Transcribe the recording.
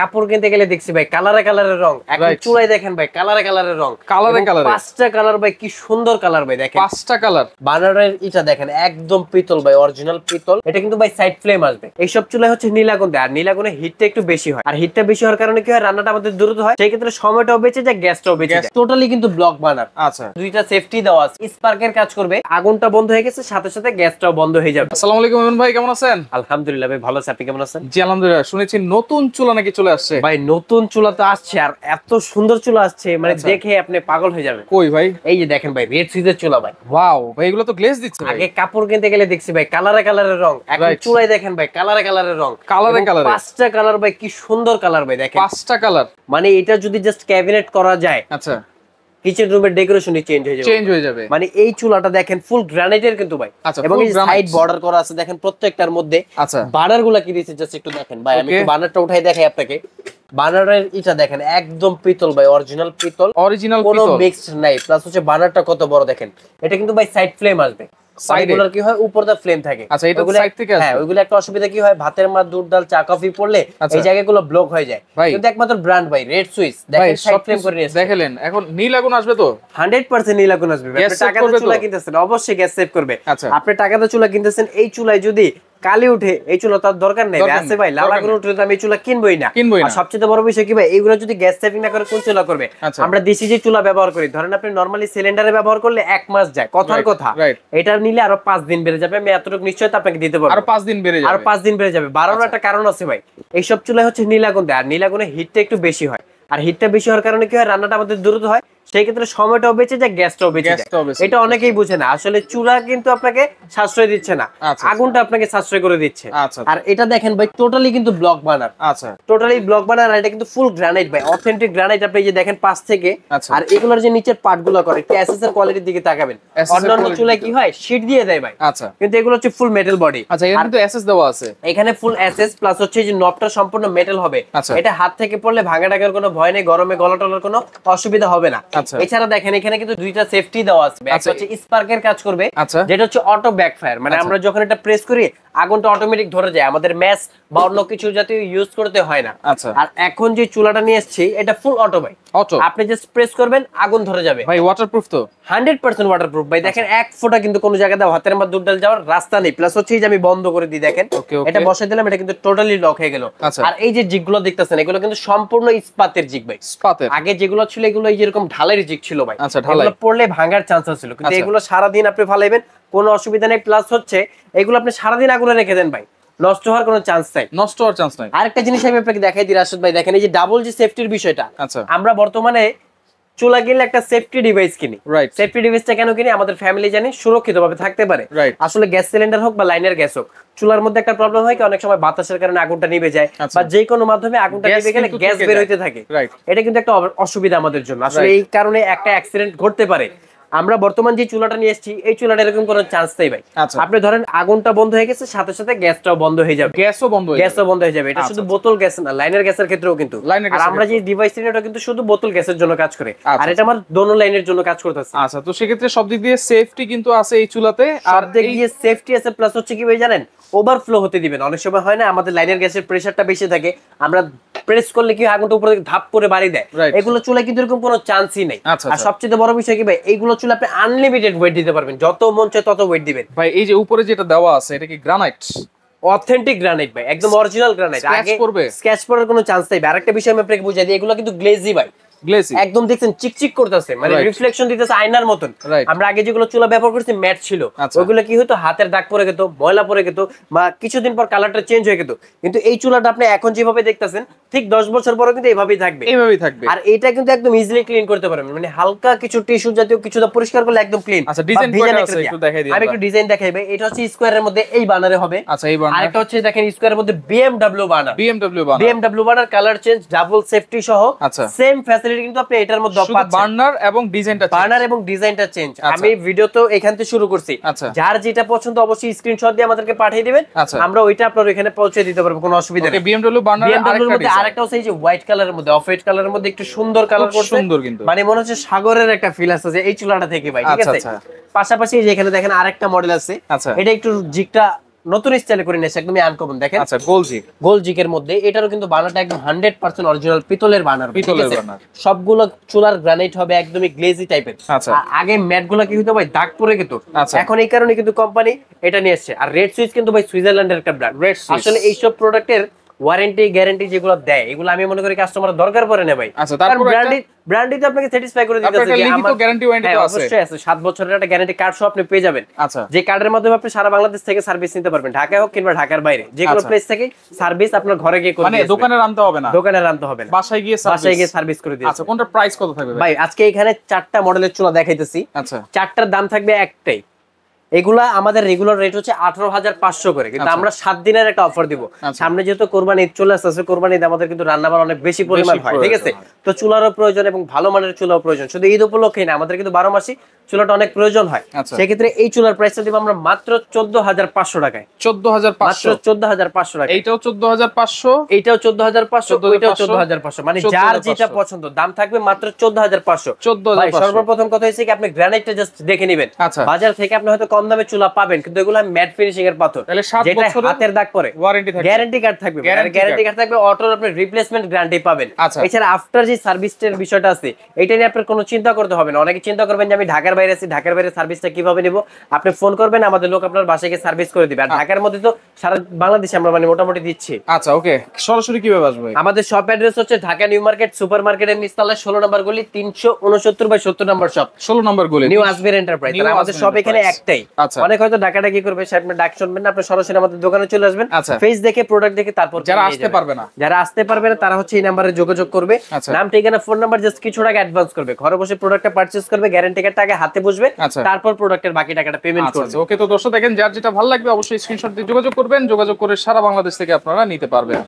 কাপড় কিনতে গেলে দেখছি ভাই কালারে কালারের রং, এখন চুলাই দেখেন ভাই কালারে কালারের রং, কালারে কালারে পাঁচটা কালার ভাই, কি সুন্দর কালার ভাই দেখেন, পাঁচটা কালার। বানারের এটা দেখেন একদম পিতল ভাই, অরিজিনাল পিতল। এটা কিন্তু ভাই সাইড ফ্লেম আসবে। এইসব চুলাই হচ্ছে নীলাগুন দেয়, আর নীলাগুনে হিটটা একটু বেশি হয়, আর হিটটা বেশি হওয়ার কারণে কি হয়, রান্নাটা আমাদের দ্রুত হয়, সেই ক্ষেত্রে সময়টাও বেঁচে যায়, গ্যাসটাও বেঁচে যায়। টোটালি কিন্তু ব্লক বানার। আচ্ছা, দুইটা সেফটি দেওয়া আছে, স্পার্কের কাজ করবে, আগুনটা বন্ধ হয়ে গেছে, সাথে সাথে গ্যাসটাও বন্ধ হয়ে যাবে। আসসালামু আলাইকুম ইমন ভাই, কেমন আছেন? আলহামদুলিল্লাহ ভাই ভালো আছি, আপনি কেমন আছেন? জি আলহামদুলিল্লাহ। শুনেছি নতুন চুলা নাকি চলে আসছে? ভাই নতুন চুলা তো আসছে, আর এত সুন্দর চুলা আসছে মানে দেখে আপনি পাগল হয়ে যাবেন। কই ভাই? এই যে দেখেন ভাই রেড সুইচের চুলা ভাই। ওয়াও ভাই, এগুলো তো গ্লেজ দিচ্ছে ভাই। আগে কাপড় কিনতে গেলে দেখছি ভাই কালারে কালারের রং, এখন চুলাই দেখেন ভাই কালারে কালারের রং, কালারে কালারে পাঁচটা কালার ভাই, কি সুন্দর কালার ভাই দেখেন, পাঁচটা কালার। মানে এটা যদি জাস্ট ক্যাবিনেট করা যায়, আচ্ছা, কিচেন রুমের ডেকোরেশনই চেঞ্জ হয়ে যাবে। মানে এই চুলাটা দেখেন ফুল গ্রানাইটের কিন্তু ভাই, এবং এই সাইড বর্ডার করা আছে দেখেন প্রত্যেকটার মধ্যে। আচ্ছা, বার্নার গুলা কি দিয়েছে জাস্ট একটু দেখেন ভাই, আমি একটু বার্নারটা উঠাই দেখাই আপনাকে। বার্নারের এটা দেখেন একদম পিতল ভাই, অরিজিনাল পিতল, কোনো মিক্সড নাই। প্লাস হচ্ছে বার্নারটা কত বড় দেখেন, এটা কিন্তু ভাই সাইড ফ্লেম আসবে। সাইডগুলোর কি হয়, উপরটা ফ্লেম থাকে। আচ্ছা, এটা সাইড থেকে আসে। হ্যাঁ, ওইগুলো একটা অসুবিধা কি হয়, ভাতের মাছ দুধ ডাল চা কফি পড়লে এই জায়গাগুলো ব্লক হয়ে যায়। কিন্তু একমাত্র ব্র্যান্ড ভাই রেড সুইচ দেখেন সাইড ফ্লেম করে নিয়েছে। দেখলেন, এখন নীল আগুন আসবে তো 100% নীল আগুন আসবে। আপনি টাকাতে চুলা কিনতেছেন, অবশ্যই গ্যাস সেভ করবে। আচ্ছা, আপনি টাকাতে চুলা কিনতেছেন, এই চুলায় যদি কালি উঠে, এই চুলা তার দরকার নেই আছে ভাই, লাল আগুন উঠে তো আমি এই চুলা কিনবই না। আর সবচেয়ে বড় বিষয় কি ভাই, এইগুলো যদি গ্যাস সেভিং না করে কোন চুলা করবে? আমরা দেশি যে চুলা ব্যবহার করি, ধরেন আপনি নরমালি সিলিন্ডারে ব্যবহার করলে 1 মাস যায়, কথার কথা। এটা নিলে আরো 5 দিন বেড়ে যাবে, আমি এতটুকু নিশ্চয়তা আপনাকে দিতে পারবো। আরো 5 দিন বেড়ে যাবে, আরো 5 দিন বেড়ে যাবে। বাড়ানোর একটা কারণ আছে ভাই, এইসব চুলায় হচ্ছে নীল আগুন দেয়, আর নীল আগুনে হিটটা একটু বেশি হয়, আর হিটটা বেশি হওয়ার কারণে কি হয়, রান্নাটা আমাদের দ্রুত হয়, সেই ক্ষেত্রে সময়টাও বেঁচে যায়, গ্যাসটাও বেঁচে যায়। এটা অনেকেই বুঝে না, আসলে চুলা কিন্তু আপনাকে সাশ্রয় দিচ্ছে না, আগুনটা আপনাকে সাশ্রয় করে দিচ্ছে। আর এটা দেখেন ভাই টোটালি কিন্তু ব্লক বানার। আচ্ছা, টোটালি ব্লক বানার, আর এটা কিন্তু ফুল গ্রানাইট ভাই, অথেন্টিক গ্রানাইট। আপনি যে দেখেন পাশ থেকে, আর এগুলোর যে নিচের পার্টগুলো করে একটু এসএস এর কোয়ালিটির দিকে তাকাবেন। অন্যান্য চুলায় কি হয়, শীট দিয়ে দেয় ভাই। আচ্ছা, কিন্তু এগুলো হচ্ছে ফুল মেটাল বডি। আচ্ছা, এখানে কিন্তু এসএস দেওয়া আছে, এখানে ফুল এসএস প্লাস হচ্ছে যে নবটা সম্পূর্ণ মেটাল হবে। এটা হাত থেকে পড়লে ভাঙা টাকার কোনো ভয় নেই, গরমে গলা টলার কোনো অসুবিধা হবে না। এছাড়া দেখেন এখানে কিন্তু দুইটা সেফটি দেওয়া আছে, একটা হচ্ছে স্পার্কের কাজ করবে, যেটা হচ্ছে অটো ব্যাকফায়ার, মানে আমরা যখন এটা প্রেস করি আগুনটা অটোমেটিক ধরে যায়, আমাদের ম্যাচ বা অন্য কিছু জাতীয় ইউজ করতে হয় না। আর এখন যে চুলাটা নিয়ে এসেছি এটা ফুল অটো ভাই, অটো, আপনি জাস্ট প্রেস করবেন আগুন ধরে যাবে ভাই। ওয়াটারপ্রুফ তো 100% ওয়াটারপ্রুফ ভাই। দেখেন এক ফোঁটা কিন্তু কোনো জায়গায় ভাতের মধ্যে দুধ ডাল যাওয়ার রাস্তা নেই। প্লাস হচ্ছে যে আমি বন্ধ করে দিই, দেখেন এটা বসাই দিলাম, এটা কিন্তু টোটালি লক হয়ে গেল। আর এই যে জিগগুলো দেখতেছেন, এগুলো কিন্তু সম্পূর্ণ ইস্পাতের জিগ ভাই। আগে যেগুলো ছিল এগুলো এই যেরকম ঢালের জিগ ছিল ভাই, এগুলো পড়লে ভাঙার চান্স ছিল, কিন্তু এগুলো সারাদিন আপনি ফালাইবেন কোনো অসুবিধা নেই। প্লাস হচ্ছে এগুলো আপনি সারাদিন আগুনে রেখে দেন ভাই, নষ্ট হওয়ার কোনো চান্স নাই। আরেকটা জিনিস আমি আপনাকে দেখাই দিই রাশেদ ভাই, দেখেন এই যে ডাবল যে সেফটির বিষয়টা, আমরা বর্তমানে চুলা কিনলে একটা সেফটি ডিভাইস কিনি। সেফটি ডিভাইসটা কেন কিনি? আমাদের ফ্যামিলি জানি সুরক্ষিতভাবে থাকতে পারে। আসলে গ্যাস সিলিন্ডার হোক বা লাইনের গ্যাস হোক, চুলার মধ্যে একটা প্রবলেম হয় কি, অনেক সময় বাতাসের কারণে আগুনটা নিভে যায়, বা যে কোনো মাধ্যমে আগুনটা নিভে গেলে গ্যাস বের হইতে থাকে। এটা কিন্তু একটা অসুবিধা আমাদের জন্য, আসলে এই কারণে একটা অ্যাক্সিডেন্ট ঘটতে পারে। আমরা বর্তমান যে চুলাটা নিয়ে এসেছি, এই চুলাটা এরকম কোনো চান্স নেই ভাই। আপনি ধরেন আগুনটা বন্ধ হয়ে গেছে, সাথে সাথে গ্যাসটাও বন্ধ হয়ে যাবে, গ্যাসও বন্ধ হয়ে যাবে। এটা শুধু বোতল গ্যাস না, লাইনের গ্যাসের ক্ষেত্রেও কিন্তু। আর আমরা যে ডিভাইস নিয়ে, এটা কিন্তু শুধু বোতল গ্যাসের জন্য কাজ করে, আর এটা আমার দোনো লাইনের জন্য কাজ করতেছে। আচ্ছা, তো সেক্ষেত্রে সব দিক দিয়ে সেফটি কিন্তু আছে এই চুলাতে, আর দিক দিয়ে সেফটি আছে। প্লাস হচ্ছে কি ভাই জানেন, ওভারফ্লো হতে দিবেন। অনেক সময় হয় না, আমাদের লাইনের গ্যাসের প্রেসারটা বেশি থাকে, আমরা প্রেস করলে কি আগুনটা উপরে ধাপ করে বাড়ি দেয়। এগুলো চুলা কিন্তু এরকম কোনো চান্সই নেই। আর সবচেয়ে বড় বিষয় কি ভাই, এইগুলো চুলা আপনি আনলিমিটেড ওয়েট দিতে পারবেন, যত মন চায় তত ওয়েট দিবেন ভাই। এই যে উপরে যেটা দেওয়া আছে, এটা কি গ্রানাইট? অথেন্টিক গ্রানাইট ভাই, একদম অরিজিনাল গ্রানাইট। আগে স্ক্র্যাচ পড়ার কোনো চান্স নাই। আরেকটা বিষয় আমি আপনাকে বুঝাই দিই, এগুলো কিন্তু গ্লেজি ভাই, একদম দেখছেন চিকচিক করতেছে, মানে রিফ্লেকশন দিতেছে আয়নার মতন। আমরা আগে যেগুলো চুলা ব্যবহার করছি ম্যাট ছিল, ওইগুলো কি হতো, হাতের দাগ পড়ে যেত, ময়লা পড়ে যেত, বা কিছুদিন পর কালারটা চেঞ্জ হয়ে যেত। কিন্তু এই চুলাটা আপনি এখন যেভাবে দেখতেছেন, ঠিক 10 বছর পরে কিন্তু এইভাবেই থাকবে। আর এটা কিন্তু একদম ইজিলি ক্লিন করতে পারবেন, মানে হালকা কিছু টিস্যু জাতীয় কিছু পরিষ্কার করলে একদম ক্লিন। আচ্ছা, ডিজাইন একটু দেখাই দিই, আমি একটু ডিজাইন দেখাই ভাই। এটা হচ্ছে স্কয়ারের মধ্যে এই বানারে হবে। আচ্ছা, এই বানার। আরেকটা হচ্ছে দেখেন স্কয়ারের মধ্যে BMW বানার, কালার চেঞ্জ, ডাবল সেফটি সহ সেম ফ্যাসিলিটি কিন্তু আপনি এটার মধ্যে বার্নার এবং ডিজাইনটা চেঞ্জ। আমি ভিডিও তো এখান থেকে শুরু করছি, যার যেটা পছন্দ অবশ্যই স্ক্রিনশট দিয়ে আমাদেরকে পাঠিয়ে দিবেন, আমরা ওইটা আপনার এখানে পৌঁছে দিতে পারবো, কোনো অসুবিধা নেই। BMW বার্নার আরেকটা হচ্ছে এই যে হোয়াইট কালারের মধ্যে, অফ হোয়াইট কালারের মধ্যে একটু সুন্দর কালার করছে, সুন্দর কিন্তু মানে মনে হচ্ছে সাগরের একটা ফিল আছে যে এই চুলাটা থেকে ভাই, ঠিক আছে। পাশাপাশি যে এখানে দেখেন আরেকটা মডেল আছে, এটা একটু জিগটা নতুন স্টাইলে করে নিয়েছে, একদমই আনকমন। দেখেন আচ্ছা, গোলজিক, গোলজিকের মধ্যে এটারও কিন্তু বার্নারটা একদম 100% অরিজিনাল পিতলের বার্নার। পিতলের বার্নার, সবগুলো চুলার গ্রানাইট হবে একদমই গ্লেজি টাইপের। আচ্ছা, আগে ম্যাট গুলো কি হতো ভাই, দাগ পড়ে যেত, আচ্ছা, এখন এই কারণে কিন্তু কোম্পানি এটা নিয়ে এসেছে। আর রেড সুইচ কিন্তু ভাই সুইজারল্যান্ডের একটা ব্র্যান্ড। আসলে এইসব প্রোডাক্টের ওয়ারেন্টি গ্যারান্টি যেগুলো দেয় এগুলো আমি মনে করি কাস্টমার দরকার পড়ে না ভাই। আচ্ছা, তারপর ব্র্যান্ডই তো আপনাকে স্যাটিসফাই করে দিতেছে যে আমার গ্যারান্টি ওয়ারেন্টি তো আছে, অবশ্যই আছে। 7 বছরের একটা গ্যারান্টি কার্ড সহ আপনি পেয়ে যাবেন। আচ্ছা, যে কার্ডের মাধ্যমে আপনি সারা বাংলাদেশ থেকে সার্ভিস নিতে পারবেন, ঢাকায় হোক কিংবা ঢাকার বাইরে যে কোনো প্লেস থেকে সার্ভিস আপনার ঘরে গিয়ে করে মানে দোকানে আনতে হবে না, দোকানে আনতে হবে না, বাসায় গিয়ে সার্ভিস করে দিই। আচ্ছা, কোনটার প্রাইস কত থাকবে ভাই? আজকে এখানে 4টা মডেলের চুলা দেখাইতেছি। আচ্ছা, 4টার দাম থাকবে একটাই। এগুলা আমাদের রেগুলার রেট হচ্ছে 18,500 করে, কিন্তু আমরা 7 দিনের একটা অফার দিব। সামনে যেহেতু কোরবানি ঈদ চলে আসছে, কোরবানি ঈদ আমাদের কিন্তু রান্নাবান্না অনেক বেশি পরিমাণ হয়, ঠিক আছে? তো চুলারও প্রয়োজন এবং ভালো মানের চুলাও প্রয়োজন, শুধু ঈদ উপলক্ষেই না, আমাদের কিন্তু 12 মাসই চুলাটা অনেক প্রয়োজন হয়। সেক্ষেত্রে এই চুলার প্রাইসটা দিব আমরা মাত্র 14,500 টাকায়। 14,500, মাত্র 14,500 টাকা। এইটাও 14,500, এইটাও 14,500, ওইটাও 14,500, মানে যার যেটা পছন্দ দাম থাকবে মাত্র 14,500। 14,500। সর্বপ্রথম কথা হচ্ছে কি আপনি গ্রানাইটটা জাস্ট দেখে নেবেন। বাজার থেকে আপনি হয়তো কম দামে চুলা পাবেন, কিন্তু এগুলো ম্যাট ফিনিশিং এর পাথর, যেটা হাতের দাগ পড়ে ওয়ারেন্টি থাকবে, গ্যারান্টি কার্ড থাকবে, গ্যারান্টি কার্ড থাকবে, অটোর আপনি রিপ্লেসমেন্ট গ্যারান্টি পাবেন। এছাড়া আফটার যে সার্ভিসের বিষয়টা আছে এটা নিয়ে আপনার কোনো চিন্তা করতে হবে না। অনেকে চিন্তা করবেন যে আমি ঢাকার বাইরে আছি, ঢাকার বাইরে সার্ভিসটা কিভাবে নিব? আপনি ফোন করবেন, আমাদের লোক আপনার বাসায় গিয়ে সার্ভিস করে দিবে। আর ঢাকার মধ্যে তো সারা বাংলাদেশে আমরা মানে মোটামুটি দিচ্ছি। আচ্ছা, ওকে, সরাসরি কিভাবে আসবে? আমাদের শপ অ্যাড্রেস হচ্ছে ঢাকা নিউ মার্কেট সুপার মার্কেটের নিচতলায় 16 নম্বর গলি 369/70 নম্বর শপ, 16 নম্বর গলি, নিউ আসবের এন্টারপ্রাইজ। আর আমাদের শপ এখানে একটাই। অনেক হয়তো ঢাকাটা কি করবে, আপনি ডাক শুনবেন না, আপনি সরাসরি আমাদের দোকানে চলে আসবেন, ফেস দেখে প্রোডাক্ট দেখে তারপর যারা আসতে পারবে না তারা হচ্ছে এই নাম্বারে যোগাযোগ করবে। নাম, ঠিকানা, ফোন নাম্বার, জাস্ট কিছু টাকা অ্যাডভান্স করবে, ঘরে বসে প্রোডাক্টটা পারচেজ করবে, গ্যারান্টি কার্ডটা আগে হাতে বুঝবে, তারপর প্রোডাক্টের বাকি টাকাটা পেমেন্ট করবে। ওকে, তো দর্শক দেখেন, যার যেটা ভালো লাগবে অবশ্যই স্ক্রিনশট দিয়ে যোগাযোগ করবেন, যোগাযোগ করে সারা বাংলাদেশ থেকে আপনারা নিতে পারবেন।